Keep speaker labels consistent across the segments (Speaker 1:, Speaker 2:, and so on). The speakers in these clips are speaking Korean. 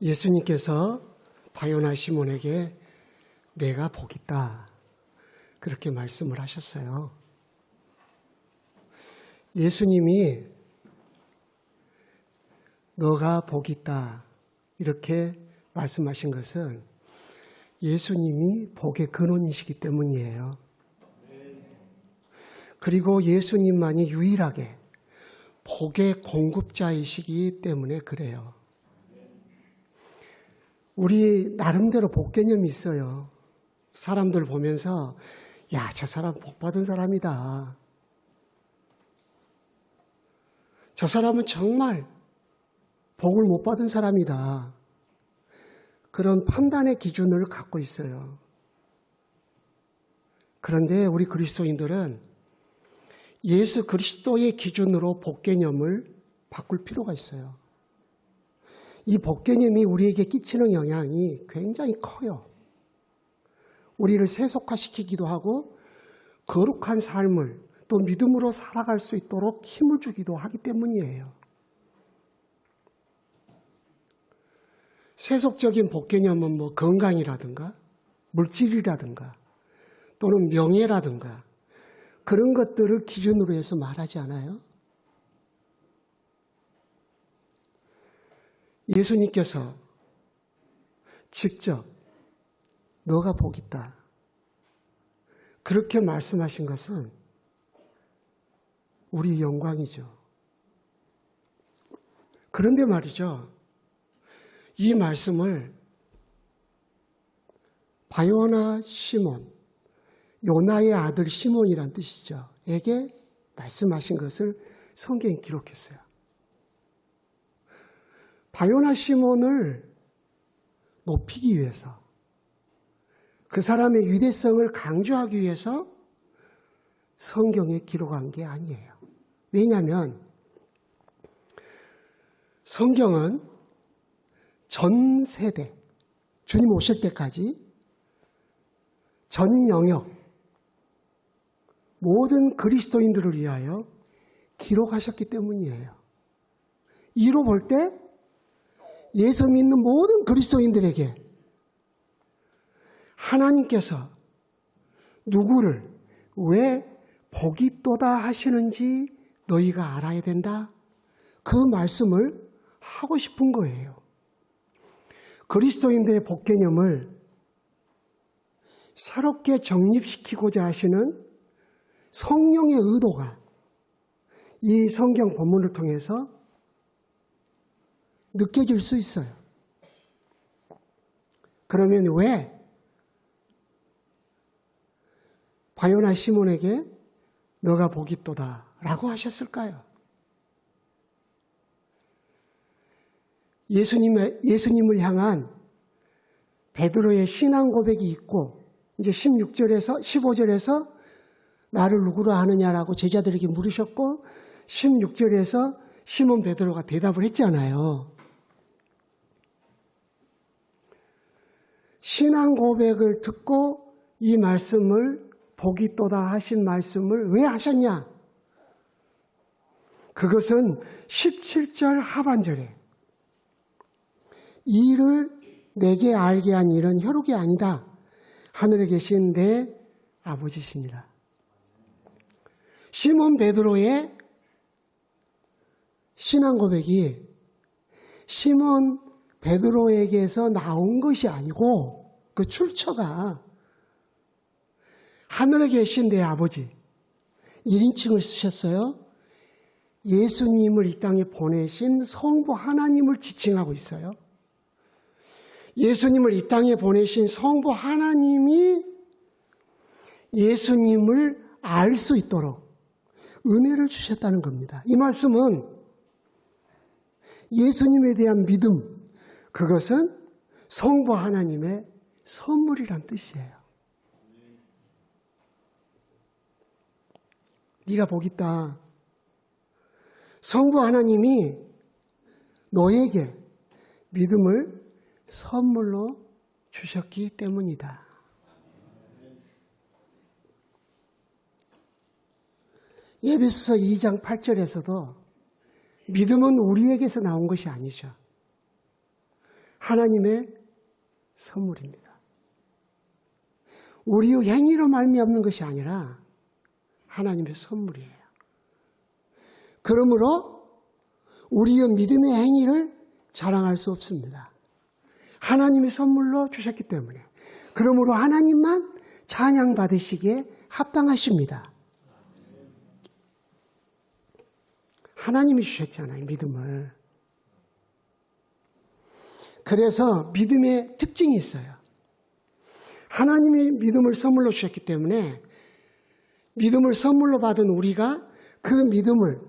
Speaker 1: 예수님께서 바요나 시몬에게 내가 복 있다 그렇게 말씀을 하셨어요. 예수님이 너가 복 있다 이렇게 말씀하신 것은 예수님이 복의 근원이시기 때문이에요. 그리고 예수님만이 유일하게 복의 공급자이시기 때문에 그래요. 우리 나름대로 복 개념이 있어요. 사람들 보면서 야, 저 사람 복 받은 사람이다. 저 사람은 정말 복을 못 받은 사람이다. 그런 판단의 기준을 갖고 있어요. 그런데 우리 그리스도인들은 예수 그리스도의 기준으로 복 개념을 바꿀 필요가 있어요. 이 복 개념이 우리에게 끼치는 영향이 굉장히 커요. 우리를 세속화시키기도 하고 거룩한 삶을 또 믿음으로 살아갈 수 있도록 힘을 주기도 하기 때문이에요. 세속적인 복 개념은 뭐 건강이라든가 물질이라든가 또는 명예라든가 그런 것들을 기준으로 해서 말하지 않아요? 예수님께서 직접 너가 복 있다 그렇게 말씀하신 것은 우리 영광이죠. 그런데 말이죠. 이 말씀을 바요나 시몬, 요나의 아들 시몬이란 뜻이죠. 에게 말씀하신 것을 성경에 기록했어요. 바요나 시몬을 높이기 위해서 그 사람의 위대성을 강조하기 위해서 성경에 기록한 게 아니에요. 왜냐하면 성경은 전 세대, 주님 오실 때까지 전 영역, 모든 그리스도인들을 위하여 기록하셨기 때문이에요. 이로 볼 때 예수 믿는 모든 그리스도인들에게 하나님께서 누구를 왜 복이 또다 하시는지 너희가 알아야 된다. 그 말씀을 하고 싶은 거예요. 그리스도인들의 복 개념을 새롭게 정립시키고자 하시는 성령의 의도가 이 성경 본문을 통해서 느껴질 수 있어요. 그러면 왜 바요나 시몬에게 너가 복이 있도다 라고 하셨을까요? 예수님을 향한 베드로의 신앙 고백이 있고 이제 16절에서 15절에서 나를 누구로 아느냐라고 제자들에게 물으셨고 16절에서 시몬 베드로가 대답을 했잖아요. 신앙 고백을 듣고 이 말씀을 복이 있도다 하신 말씀을 왜 하셨냐? 그것은 17절 하반절에 이를 내게 알게 한 일은 혈육이 아니다. 하늘에 계신 내 아버지시니라. 시몬 베드로의 신앙 고백이 시몬 베드로에게서 나온 것이 아니고 그 출처가 하늘에 계신 내 아버지 1인칭을 쓰셨어요. 예수님을 이 땅에 보내신 성부 하나님을 지칭하고 있어요. 예수님을 이 땅에 보내신 성부 하나님이 예수님을 알 수 있도록 은혜를 주셨다는 겁니다. 이 말씀은 예수님에 대한 믿음, 그것은 성부 하나님의 선물이란 뜻이에요. 네가 복 있다. 성부 하나님이 너에게 믿음을 선물로 주셨기 때문이다. 에베소서 2장 8절에서도 믿음은 우리에게서 나온 것이 아니죠. 하나님의 선물입니다. 우리의 행위로 말미암는 것이 아니라 하나님의 선물이에요. 그러므로 우리의 믿음의 행위를 자랑할 수 없습니다. 하나님의 선물로 주셨기 때문에. 그러므로 하나님만 찬양받으시기에 합당하십니다. 하나님이 주셨잖아요, 믿음을. 그래서 믿음의 특징이 있어요. 하나님이 믿음을 선물로 주셨기 때문에 믿음을 선물로 받은 우리가 그 믿음을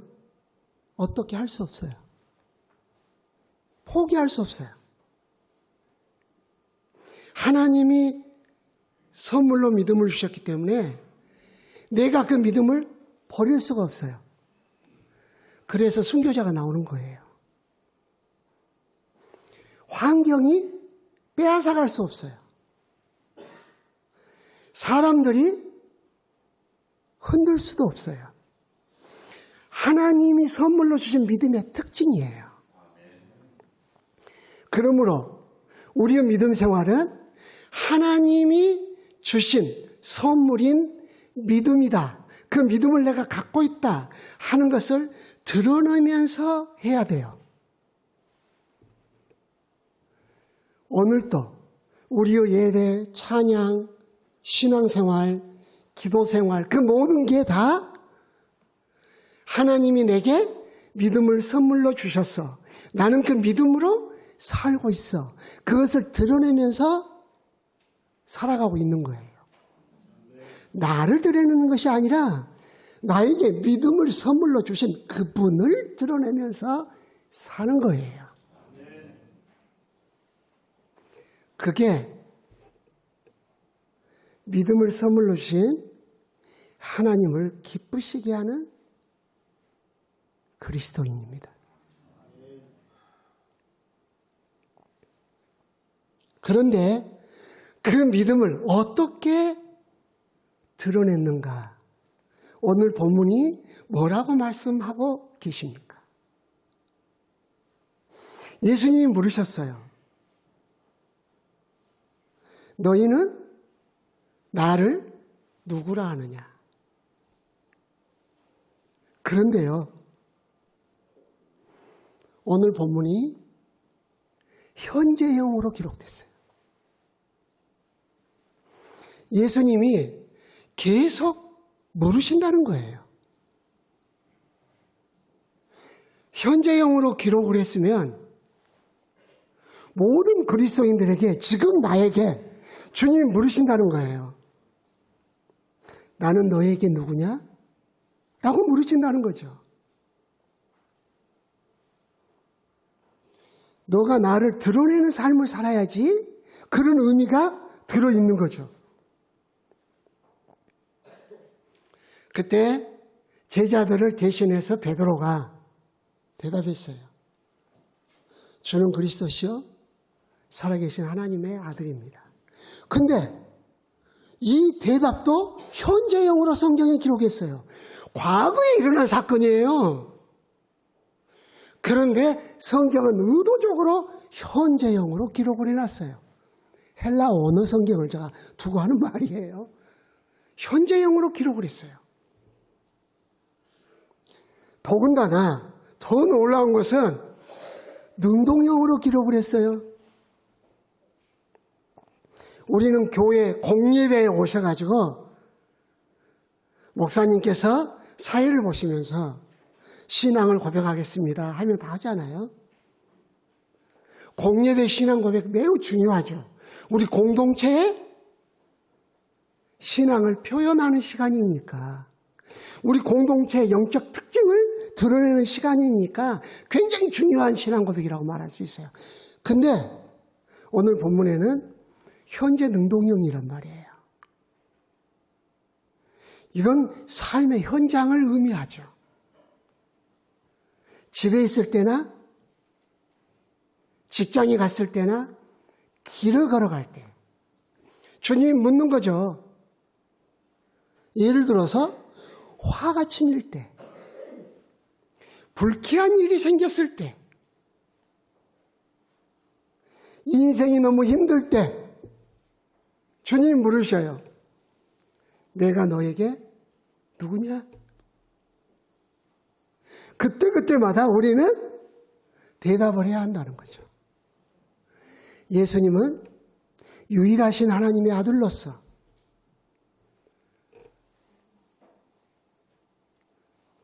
Speaker 1: 어떻게 할 수 없어요. 포기할 수 없어요. 하나님이 선물로 믿음을 주셨기 때문에 내가 그 믿음을 버릴 수가 없어요. 그래서 순교자가 나오는 거예요. 환경이 빼앗아갈 수 없어요. 사람들이 흔들 수도 없어요. 하나님이 선물로 주신 믿음의 특징이에요. 그러므로 우리의 믿음 생활은 하나님이 주신 선물인 믿음이다. 그 믿음을 내가 갖고 있다 하는 것을 드러내면서 해야 돼요. 오늘도 우리의 예배, 찬양, 신앙생활, 기도생활 그 모든 게 다 하나님이 내게 믿음을 선물로 주셨어. 나는 그 믿음으로 살고 있어. 그것을 드러내면서 살아가고 있는 거예요. 나를 드러내는 것이 아니라 나에게 믿음을 선물로 주신 그분을 드러내면서 사는 거예요. 그게 믿음을 선물로 주신 하나님을 기쁘시게 하는 그리스도인입니다. 그런데 그 믿음을 어떻게 드러냈는가? 오늘 본문이 뭐라고 말씀하고 계십니까? 예수님이 물으셨어요. 너희는 나를 누구라 하느냐? 그런데요, 오늘 본문이 현재형으로 기록됐어요. 예수님이 계속 물으신다는 거예요. 현재형으로 기록을 했으면 모든 그리스도인들에게 지금 나에게 주님이 물으신다는 거예요. 나는 너에게 누구냐? 라고 물으신다는 거죠. 너가 나를 드러내는 삶을 살아야지 그런 의미가 들어있는 거죠. 그때 제자들을 대신해서 베드로가 대답했어요. 주는 그리스도시요 살아계신 하나님의 아들입니다. 근데 이 대답도 현재형으로 성경에 기록했어요. 과거에 일어난 사건이에요. 그런데 성경은 의도적으로 현재형으로 기록을 해놨어요. 헬라 언어 성경을 제가 두고 하는 말이에요. 현재형으로 기록을 했어요. 더군다나 더 놀라운 것은 능동형으로 기록을 했어요. 우리는 교회 공예배에 오셔가지고 목사님께서 사회를 보시면서 신앙을 고백하겠습니다 하면 다 하잖아요. 공예배 신앙 고백 매우 중요하죠. 우리 공동체의 신앙을 표현하는 시간이니까, 우리 공동체의 영적 특징을 드러내는 시간이니까 굉장히 중요한 신앙 고백이라고 말할 수 있어요. 근데 오늘 본문에는 현재 능동형이란 말이에요. 이건 삶의 현장을 의미하죠. 집에 있을 때나 직장에 갔을 때나 길을 걸어갈 때 주님이 묻는 거죠. 예를 들어서 화가 치밀 때, 불쾌한 일이 생겼을 때, 인생이 너무 힘들 때 주님이 물으셔요. 내가 너에게 누구냐? 그때마다 우리는 대답을 해야 한다는 거죠. 예수님은 유일하신 하나님의 아들로서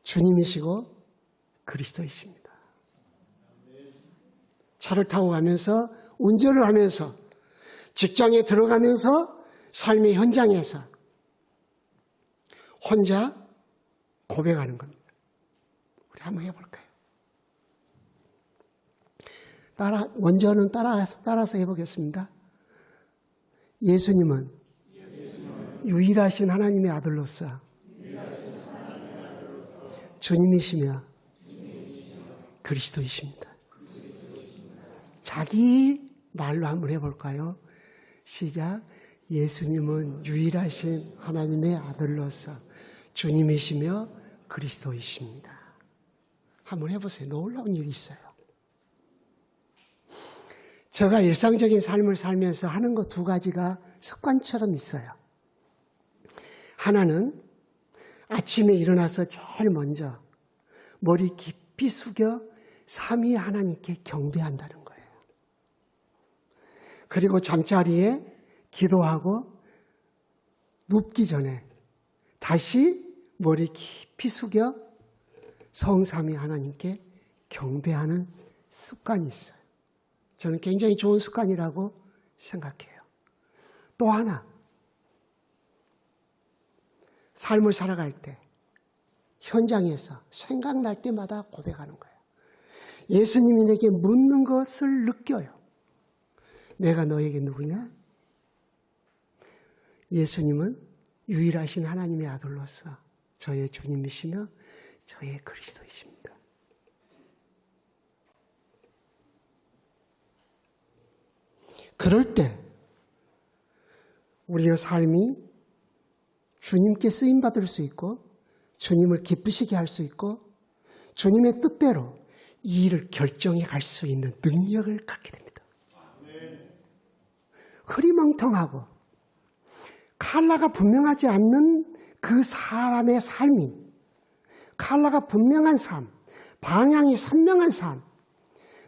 Speaker 1: 주님이시고 그리스도이십니다. 차를 타고 가면서, 운전을 하면서, 직장에 들어가면서, 삶의 현장에서 혼자 고백하는 겁니다. 우리 한번 해볼까요? 먼저는 따라서 해보겠습니다. 예수님은 유일하신 하나님의 아들로서 주님이시며 그리스도이십니다. 자기 말로 한번 해볼까요? 시작. 예수님은 유일하신 하나님의 아들로서 주님이시며 그리스도이십니다. 한번 해보세요. 놀라운 일이 있어요. 제가 일상적인 삶을 살면서 하는 것 두 가지가 습관처럼 있어요. 하나는 아침에 일어나서 제일 먼저 머리 깊이 숙여 삼위 하나님께 경배한다는 거예요. 그리고 잠자리에 기도하고 눕기 전에 다시 머리 깊이 숙여 성삼위 하나님께 경배하는 습관이 있어요. 저는 굉장히 좋은 습관이라고 생각해요. 또 하나, 삶을 살아갈 때 현장에서 생각날 때마다 고백하는 거예요. 예수님이 내게 묻는 것을 느껴요. 내가 너에게 누구냐? 예수님은 유일하신 하나님의 아들로서 저의 주님이시며 저의 그리스도이십니다. 그럴 때 우리의 삶이 주님께 쓰임받을 수 있고 주님을 기쁘시게 할 수 있고 주님의 뜻대로 이 일을 결정해 갈 수 있는 능력을 갖게 됩니다. 흐리멍텅하고 칼라가 분명하지 않는 그 사람의 삶이 칼라가 분명한 삶, 방향이 선명한 삶,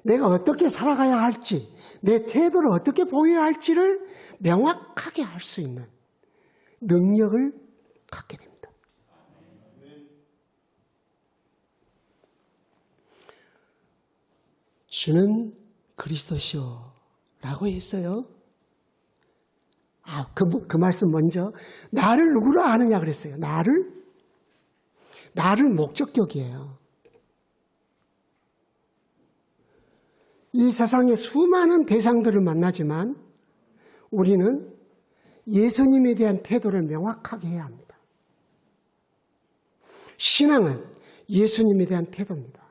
Speaker 1: 내가 어떻게 살아가야 할지, 내 태도를 어떻게 보여야 할지를 명확하게 할 수 있는 능력을 갖게 됩니다. 주는 그리스도시오 라고 했어요. 그 말씀 먼저 나를 누구라 하느냐 그랬어요. 나를 목적격이에요. 이 세상에 수많은 대상들을 만나지만 우리는 예수님에 대한 태도를 명확하게 해야 합니다. 신앙은 예수님에 대한 태도입니다.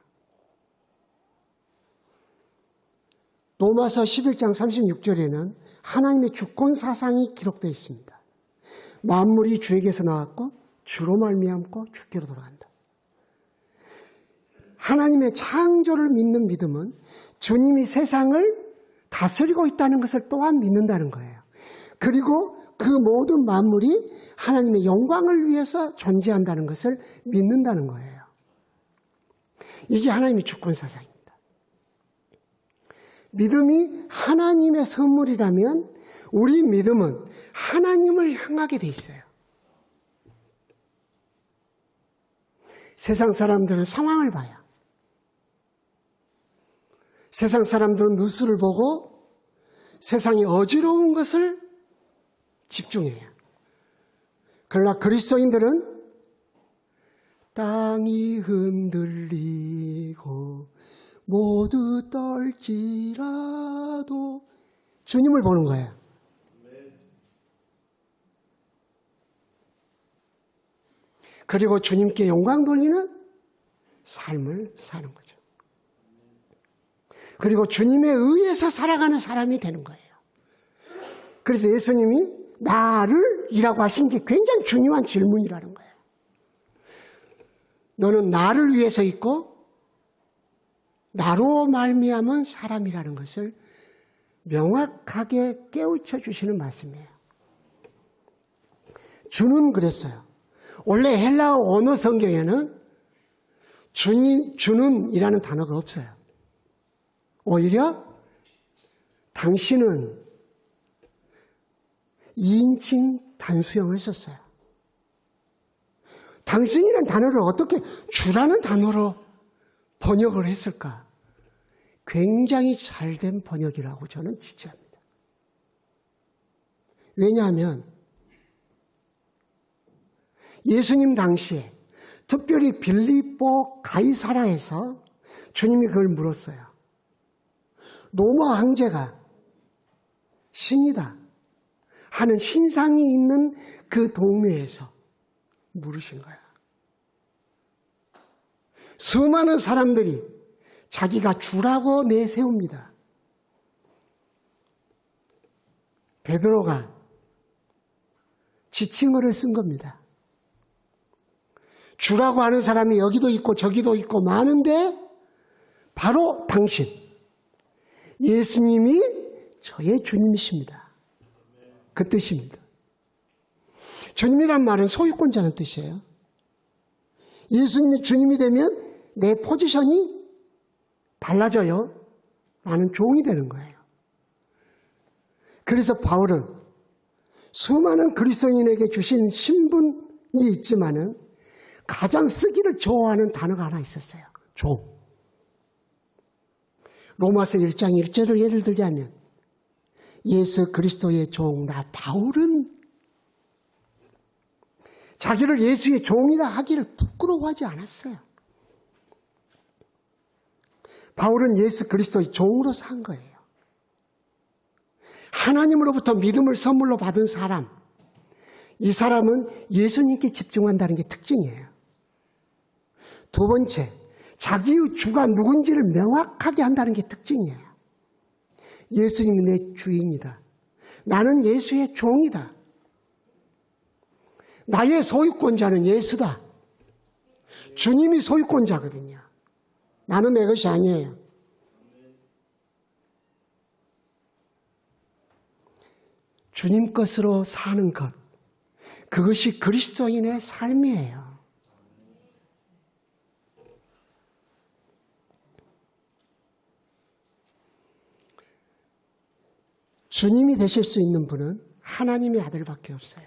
Speaker 1: 로마서 11장 36절에는 하나님의 주권 사상이 기록되어 있습니다. 만물이 주에게서 나왔고 주로 말미암고 주께로 돌아간다. 하나님의 창조를 믿는 믿음은 주님이 세상을 다스리고 있다는 것을 또한 믿는다는 거예요. 그리고 그 모든 만물이 하나님의 영광을 위해서 존재한다는 것을 믿는다는 거예요. 이게 하나님의 주권 사상입니다. 믿음이 하나님의 선물이라면 우리 믿음은 하나님을 향하게 돼 있어요. 세상 사람들은 상황을 봐요. 세상 사람들은 뉴스를 보고 세상이 어지러운 것을 집중해요. 그러나 그리스도인들은 땅이 흔들리고 모두 떨지라도 주님을 보는 거예요. 그리고 주님께 영광 돌리는 삶을 사는 거죠. 그리고 주님에 의해서 살아가는 사람이 되는 거예요. 그래서 예수님이 나를 이라고 하신 게 굉장히 중요한 질문이라는 거예요. 너는 나를 위해서 있고 나로 말미암은 사람이라는 것을 명확하게 깨우쳐 주시는 말씀이에요. 주는 그랬어요. 원래 헬라어 언어 성경에는 주는이라는 단어가 없어요. 오히려 당신은 2인칭 단수형을 썼어요. 당신이라는 단어를 어떻게 주라는 단어로 번역을 했을까? 굉장히 잘된 번역이라고 저는 지지합니다. 왜냐하면 예수님 당시에 특별히 빌립보 가이사라에서 주님이 그걸 물었어요. 로마 황제가 신이다 하는 신상이 있는 그 동네에서 물으신 거야. 수많은 사람들이 자기가 주라고 내세웁니다. 베드로가 지칭어를 쓴 겁니다. 주라고 하는 사람이 여기도 있고 저기도 있고 많은데 바로 당신, 예수님이 저의 주님이십니다. 그 뜻입니다. 주님이란 말은 소유권자는 뜻이에요. 예수님이 주님이 되면 내 포지션이 달라져요. 나는 종이 되는 거예요. 그래서 바울은 수많은 그리스도인에게 주신 신분이 있지만은 가장 쓰기를 좋아하는 단어가 하나 있었어요. 종. 로마서 1장 1절을 예를 들자면 예수 그리스도의 종 나 바울은 자기를 예수의 종이라 하기를 부끄러워하지 않았어요. 바울은 예수 그리스도의 종으로 산 거예요. 하나님으로부터 믿음을 선물로 받은 사람, 이 사람은 예수님께 집중한다는 게 특징이에요. 두 번째, 자기의 주가 누군지를 명확하게 한다는 게 특징이에요. 예수님이 내 주인이다. 나는 예수의 종이다. 나의 소유권자는 예수다. 주님이 소유권자거든요. 나는 내 것이 아니에요. 주님 것으로 사는 것, 그것이 그리스도인의 삶이에요. 주님이 되실 수 있는 분은 하나님의 아들밖에 없어요.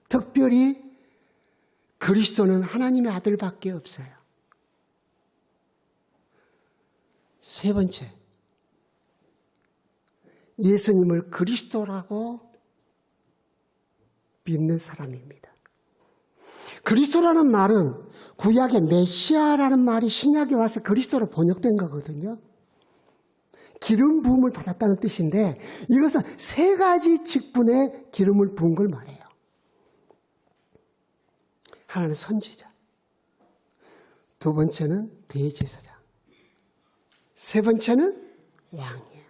Speaker 1: 특별히 그리스도는 하나님의 아들밖에 없어요. 세 번째, 예수님을 그리스도라고 믿는 사람입니다. 그리스도라는 말은 구약의 메시아라는 말이 신약에 와서 그리스도로 번역된 거거든요. 기름 부음을 받았다는 뜻인데 이것은 세 가지 직분의 기름을 부은 걸 말해요. 하나는 선지자, 두 번째는 대제사장, 세 번째는 왕이에요.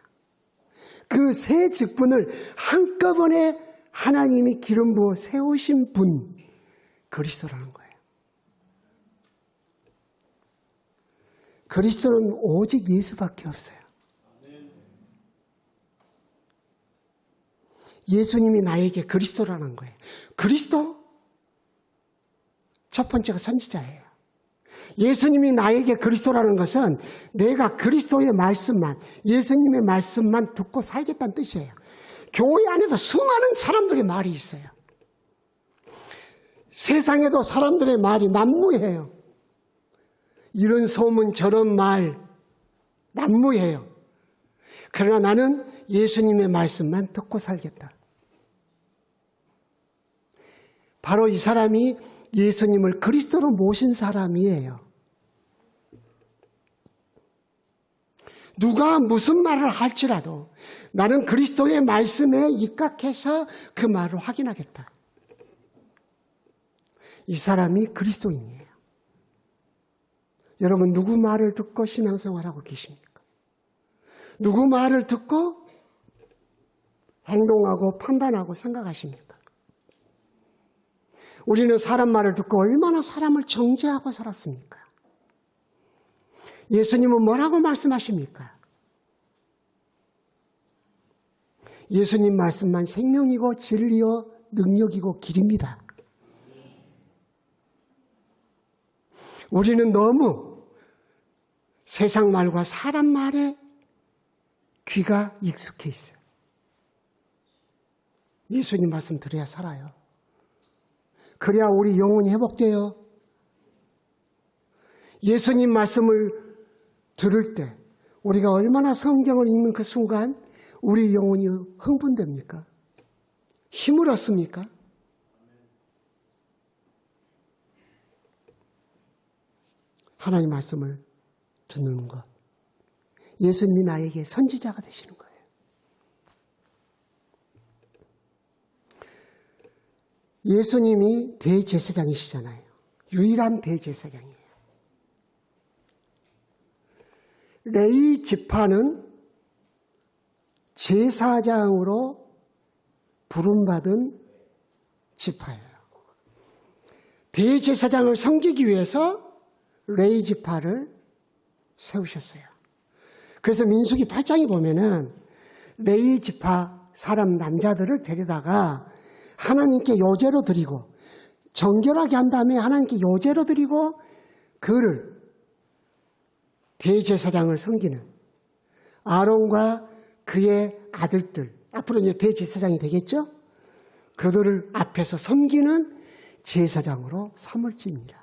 Speaker 1: 그 세 직분을 한꺼번에 하나님이 기름 부어 세우신 분, 그리스도라는 거예요. 그리스도는 오직 예수밖에 없어요. 예수님이 나에게 그리스도라는 거예요. 그리스도? 첫 번째가 선지자예요. 예수님이 나에게 그리스도라는 것은 내가 그리스도의 말씀만, 예수님의 말씀만 듣고 살겠다는 뜻이에요. 교회 안에도 수많은 사람들의 말이 있어요. 세상에도 사람들의 말이 난무해요. 이런 소문 저런 말 난무해요. 그러나 나는 예수님의 말씀만 듣고 살겠다. 바로 이 사람이 예수님을 그리스도로 모신 사람이에요. 누가 무슨 말을 할지라도 나는 그리스도의 말씀에 입각해서 그 말을 확인하겠다. 이 사람이 그리스도인이에요. 여러분 누구 말을 듣고 신앙생활하고 계십니까? 누구 말을 듣고 행동하고 판단하고 생각하십니까? 우리는 사람 말을 듣고 얼마나 사람을 정죄하고 살았습니까? 예수님은 뭐라고 말씀하십니까? 예수님 말씀만 생명이고 진리요 능력이고 길입니다. 우리는 너무 세상 말과 사람 말에 귀가 익숙해 있어요. 예수님 말씀 들어야 살아요. 그래야 우리 영혼이 회복돼요. 예수님 말씀을 들을 때 우리가 얼마나 성경을 읽는 그 순간 우리 영혼이 흥분됩니까? 힘을 얻습니까? 하나님 말씀을 듣는 것. 예수님이 나에게 선지자가 되시는 거예요. 예수님이 대제사장이시잖아요. 유일한 대제사장이에요. 레위 지파는 제사장으로 부름받은 지파예요. 대제사장을 섬기기 위해서 레위 지파를 세우셨어요. 그래서 민수기 8장에 보면은 레위 지파 사람 남자들을 데려다가 하나님께 요제로 드리고 정결하게 한 다음에 하나님께 요제로 드리고 그를 대제사장을 섬기는 아론과 그의 아들들, 앞으로 이제 대제사장이 되겠죠? 그들을 앞에서 섬기는 제사장으로 삼을지니라.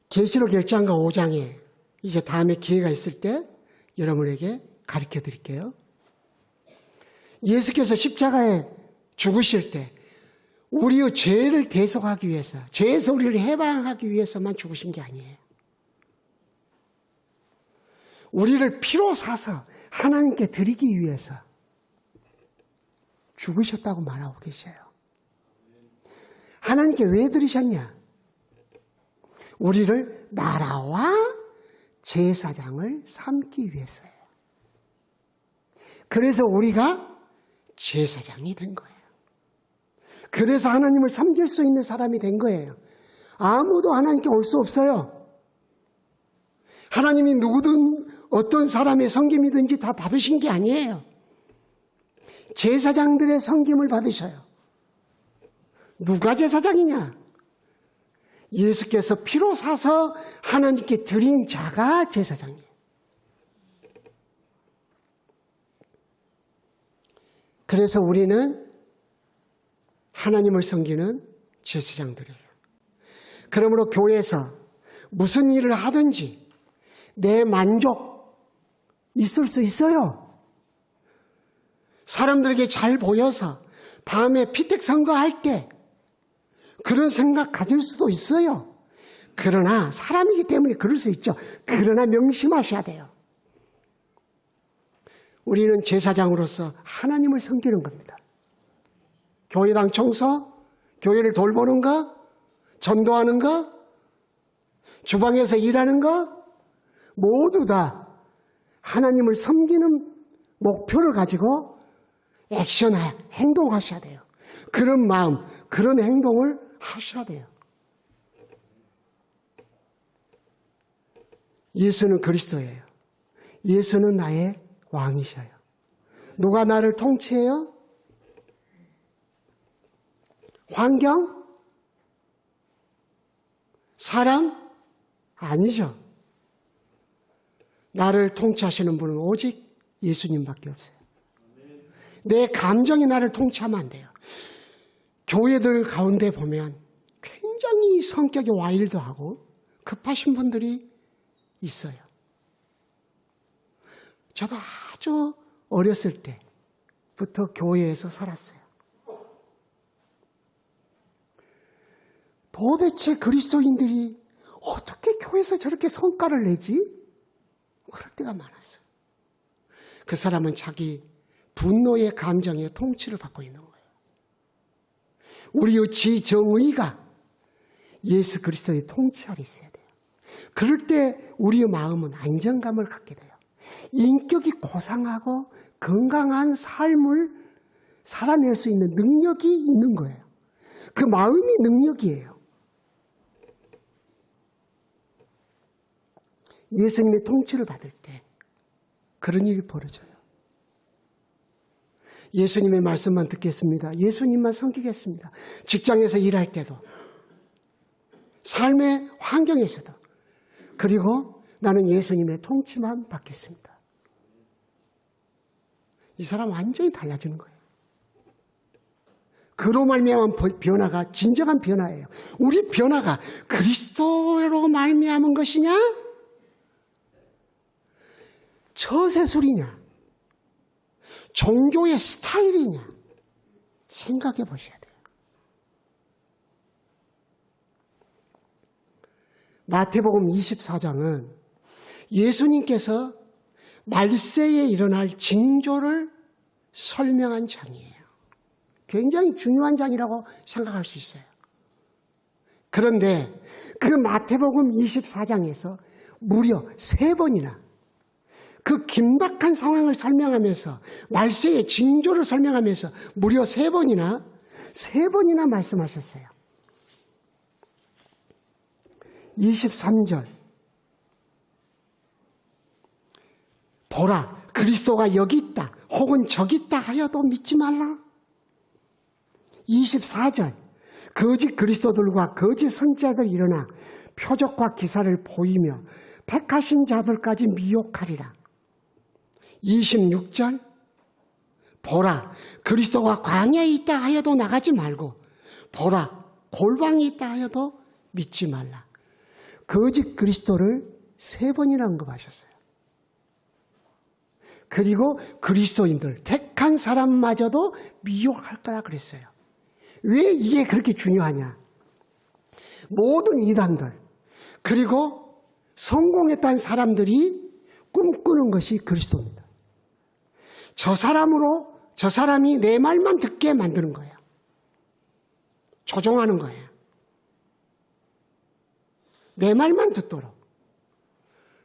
Speaker 1: 계시록 1장과 5장에 이제 다음에 기회가 있을 때 여러분에게 가르쳐 드릴게요. 예수께서 십자가에 죽으실 때 우리의 죄를 대속하기 위해서, 죄에서 우리를 해방하기 위해서만 죽으신 게 아니에요. 우리를 피로 사서 하나님께 드리기 위해서 죽으셨다고 말하고 계셔요. 하나님께 왜 드리셨냐? 우리를 나라와 제사장을 삼기 위해서예요. 그래서 우리가 제사장이 된 거예요. 그래서 하나님을 섬길 수 있는 사람이 된 거예요. 아무도 하나님께 올 수 없어요. 하나님이 누구든 어떤 사람의 섬김이든지 다 받으신 게 아니에요. 제사장들의 섬김을 받으셔요. 누가 제사장이냐? 예수께서 피로 사서 하나님께 드린 자가 제사장이에요. 그래서 우리는 하나님을 섬기는 제사장들이에요. 그러므로 교회에서 무슨 일을 하든지 내 만족 있을 수 있어요. 사람들에게 잘 보여서 다음에 피택 선거할 때 그런 생각 가질 수도 있어요. 그러나 사람이기 때문에 그럴 수 있죠. 그러나 명심하셔야 돼요. 우리는 제사장으로서 하나님을 섬기는 겁니다. 교회당 청소, 교회를 돌보는 거, 전도하는 거, 주방에서 일하는 거, 모두 다 하나님을 섬기는 목표를 가지고 행동하셔야 돼요. 그런 마음, 그런 행동을 하셔야 돼요. 예수는 그리스도예요. 예수는 나의 왕이셔요. 누가 나를 통치해요? 환경? 사람? 아니죠. 나를 통치하시는 분은 오직 예수님밖에 없어요. 내 감정이 나를 통치하면 안 돼요. 교회들 가운데 보면 굉장히 성격이 와일드하고 급하신 분들이 있어요. 저도 아주 어렸을 때부터 교회에서 살았어요. 도대체 그리스도인들이 어떻게 교회에서 저렇게 성과를 내지? 그럴 때가 많았어요. 그 사람은 자기 분노의 감정의 통치를 받고 있는 거예요. 우리의 지정의가 예수 그리스도의 통치 아래 있어야 돼요. 그럴 때 우리의 마음은 안정감을 갖게 돼요. 인격이 고상하고 건강한 삶을 살아낼 수 있는 능력이 있는 거예요. 그 마음이 능력이에요. 예수님의 통치를 받을 때 그런 일이 벌어져요. 예수님의 말씀만 듣겠습니다. 예수님만 섬기겠습니다. 직장에서 일할 때도, 삶의 환경에서도, 그리고 나는 예수님의 통치만 받겠습니다. 이 사람 완전히 달라지는 거예요. 그로 말미암은 변화가 진정한 변화예요. 우리 변화가 그리스도로 말미암은 것이냐? 처세술이냐? 종교의 스타일이냐? 생각해 보셔야 돼요. 마태복음 24장은 예수님께서 말세에 일어날 징조를 설명한 장이에요. 굉장히 중요한 장이라고 생각할 수 있어요. 그런데 그 마태복음 24장에서 무려 3번이나 그 긴박한 상황을 설명하면서 말세의 징조를 설명하면서 무려 3번이나 말씀하셨어요. 23절 보라 그리스도가 여기 있다 혹은 저기 있다 하여도 믿지 말라. 24절 거짓 그리스도들과 거짓 선지자들이 일어나 표적과 기사를 보이며 택하신 자들까지 미혹하리라. 26절 보라 그리스도가 광야에 있다 하여도 나가지 말고 보라 골방에 있다 하여도 믿지 말라. 거짓 그리스도를 3번이나 언급하셨어요. 그리고 그리스도인들 택한 사람마저도 미혹할 거라 그랬어요. 왜 이게 그렇게 중요하냐? 모든 이단들 그리고 성공했다는 사람들이 꿈꾸는 것이 그리스도입니다. 저 사람이 내 말만 듣게 만드는 거예요. 조종하는 거예요. 내 말만 듣도록.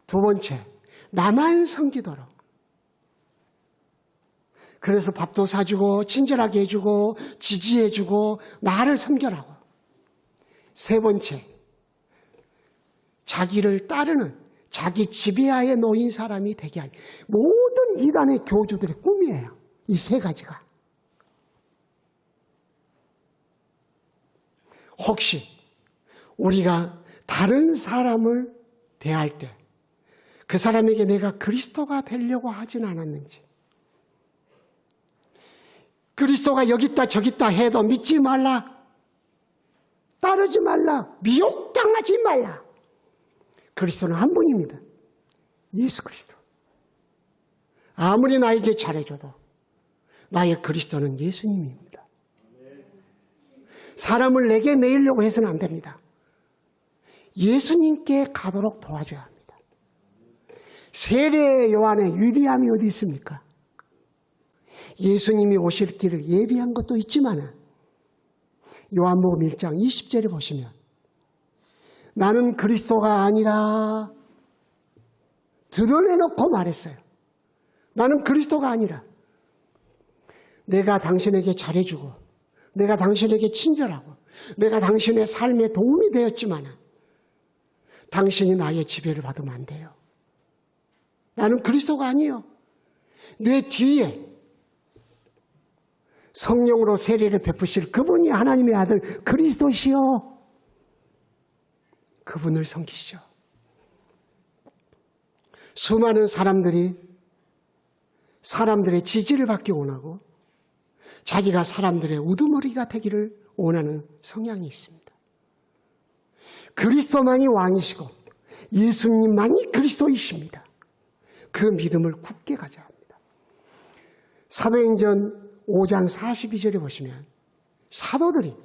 Speaker 1: 2번째, 나만 섬기도록. 그래서 밥도 사주고 친절하게 해주고 지지해주고 나를 섬겨라고. 3번째, 자기를 따르는 자기 지배하에 놓인 사람이 되게 하기. 모든 이단의 교주들의 꿈이에요. 이 3가지가. 혹시 우리가 다른 사람을 대할 때 그 사람에게 내가 그리스도가 되려고 하진 않았는지, 그리스도가 여기 있다 저기 있다 해도 믿지 말라, 따르지 말라, 미혹당하지 말라. 그리스도는 한 분입니다. 예수 그리스도. 아무리 나에게 잘해줘도 나의 그리스도는 예수님입니다. 사람을 내게 내려고 해서는 안 됩니다. 예수님께 가도록 도와줘야 합니다. 세례 요한의 위대함이 어디 있습니까? 예수님이 오실 길을 예비한 것도 있지만 요한복음 1장 20절에 보시면 나는 그리스도가 아니라 드러내놓고 말했어요. 나는 그리스도가 아니라 내가 당신에게 잘해주고 내가 당신에게 친절하고 내가 당신의 삶에 도움이 되었지만 당신이 나의 지배를 받으면 안 돼요. 나는 그리스도가 아니에요. 내 뒤에 성령으로 세례를 베푸실 그분이 하나님의 아들 그리스도시요. 그분을 섬기시죠. 수많은 사람들이 사람들의 지지를 받기 원하고 자기가 사람들의 우두머리가 되기를 원하는 성향이 있습니다. 그리스도만이 왕이시고 예수님만이 그리스도이십니다. 그 믿음을 굳게 가져야 합니다. 사도행전 5장 42절에 보시면 사도들이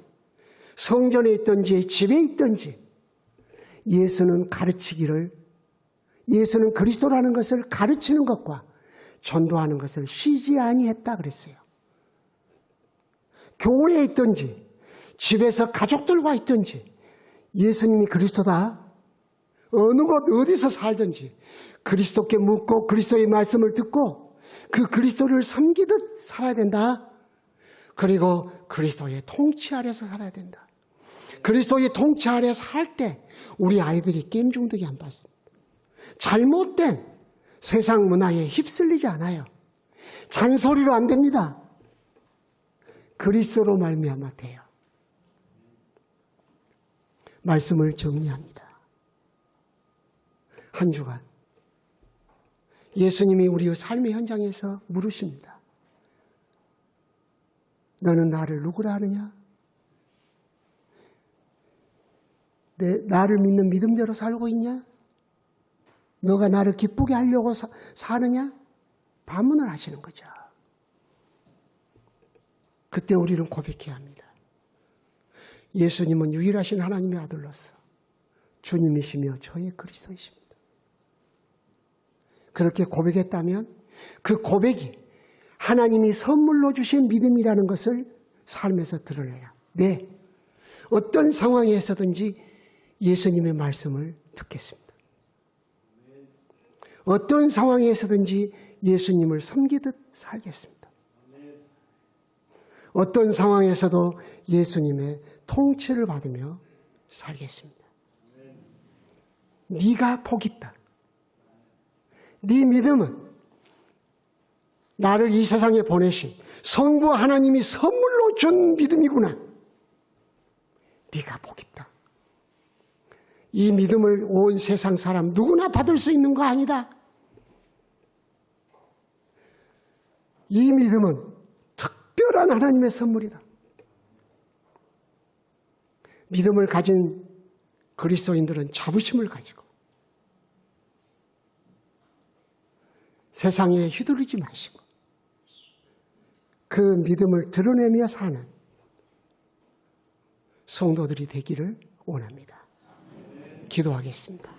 Speaker 1: 성전에 있든지 집에 있든지 예수는 그리스도라는 것을 가르치는 것과 전도하는 것을 쉬지 아니했다 그랬어요. 교회에 있든지 집에서 가족들과 있든지 예수님이 그리스도다. 어느 곳 어디서 살든지 그리스도께 묻고 그리스도의 말씀을 듣고 그 그리스도를 섬기듯 살아야 된다. 그리고 그리스도의 통치 아래서 살아야 된다. 그리스도의 통치 아래 살 때 우리 아이들이 게임 중독이 안 빠집니다. 잘못된 세상 문화에 휩쓸리지 않아요. 잔소리로 안 됩니다. 그리스도로 말미암아 돼요. 말씀을 정리합니다. 한 주간 예수님이 우리의 삶의 현장에서 물으십니다. 너는 나를 누구라 하느냐? 나를 믿는 믿음대로 살고 있냐? 너가 나를 기쁘게 하려고 사느냐? 반문을 하시는 거죠. 그때 우리는 고백해야 합니다. 예수님은 유일하신 하나님의 아들로서 주님이시며 저의 그리스도이십니다. 그렇게 고백했다면 그 고백이 하나님이 선물로 주신 믿음이라는 것을 삶에서 드러내라. 네, 어떤 상황에서든지 예수님의 말씀을 듣겠습니다. 어떤 상황에서든지 예수님을 섬기듯 살겠습니다. 어떤 상황에서도 예수님의 통치를 받으며 살겠습니다. 네가 복 있다. 네 믿음은 나를 이 세상에 보내신 성부 하나님이 선물로 준 믿음이구나. 네가 복 있다. 이 믿음을 온 세상 사람 누구나 받을 수 있는 거 아니다. 이 믿음은 특별한 하나님의 선물이다. 믿음을 가진 그리스도인들은 자부심을 가지고 세상에 휘둘리지 마시고 그 믿음을 드러내며 사는 성도들이 되기를 원합니다. 기도하겠습니다.